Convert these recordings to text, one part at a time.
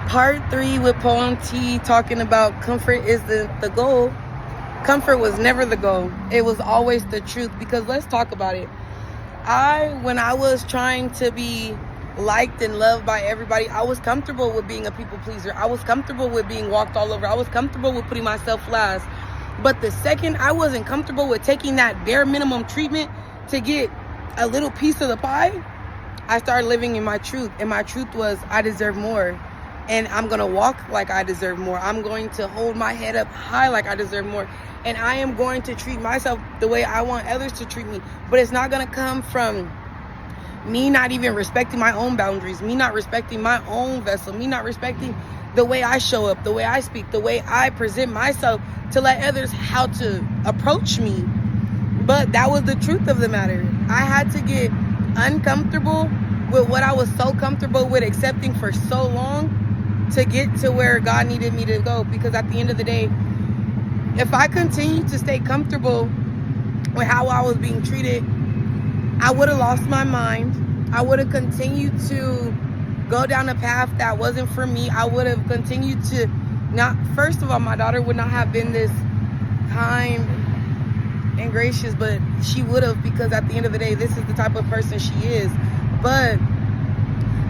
Part 3 with PoemTee, talking about comfort is the goal. Comfort was never the goal. It was always the truth, because let's talk about it. When I was trying to be liked and loved by everybody, I was comfortable with being a people pleaser. I was comfortable with being walked all over. I was comfortable with putting myself last. But the second I wasn't comfortable with taking that bare minimum treatment to get a little piece of the pie, I started living in my truth. And my truth was, I deserve more. And I'm going to walk like I deserve more. I'm going to hold my head up high like I deserve more. And I am going to treat myself the way I want others to treat me. But it's not going to come from me not even respecting my own boundaries, me not respecting my own vessel, me not respecting the way I show up, the way I speak, the way I present myself to let others how to approach me. But that was the truth of the matter. I had to get uncomfortable with what I was so comfortable with accepting for so long to get to where God needed me to go. Because at the end of the day, if I continued to stay comfortable with how I was being treated, I would have lost my mind. I would have continued to go down a path that wasn't for me. I would have continued to not, first of all, my daughter would not have been this kind and gracious, but she would have, because at the end of the day, this is the type of person she is. But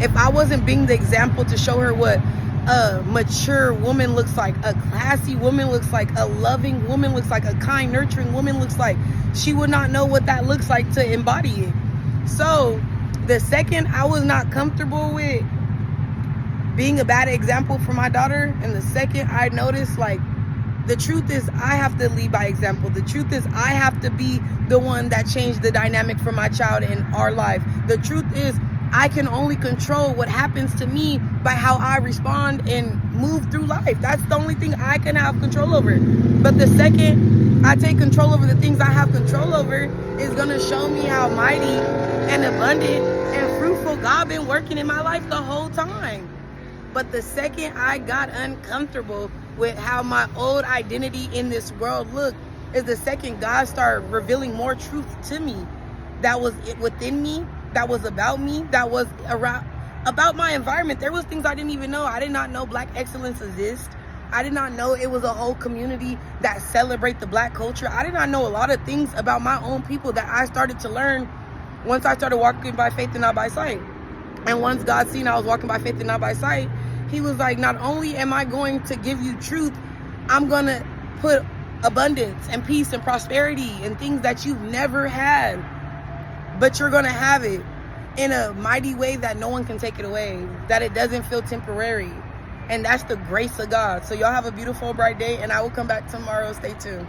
if I wasn't being the example to show her what a mature woman looks like, a classy woman looks like, a loving woman looks like, a kind, nurturing woman looks like, she would not know what that looks like to embody it. So the second I was not comfortable with being a bad example for my daughter, and the second I noticed, like, the truth is I have to lead by example. The truth is I have to be the one that changed the dynamic for my child in our life. The truth is I can only control what happens to me by how I respond and move through life. That's the only thing I can have control over. But the second I take control over the things I have control over, is going to show me how mighty and abundant and fruitful God been working in my life the whole time. But the second I got uncomfortable with how my old identity in this world looked, is the second God started revealing more truth to me that was within me, that was about me, that was about my environment. There was things I didn't even know. I did not know Black excellence exists. I did not know it was a whole community that celebrate the Black culture. I did not know a lot of things about my own people that I started to learn once I started walking by faith and not by sight. And once God seen I was walking by faith and not by sight, he was like, not only am I going to give you truth, I'm going to put abundance and peace and prosperity and things that you've never had, but you're going to have it in a mighty way that no one can take it away, that it doesn't feel temporary. And that's the grace of God. So y'all have a beautiful, bright day, and I will come back tomorrow. Stay tuned.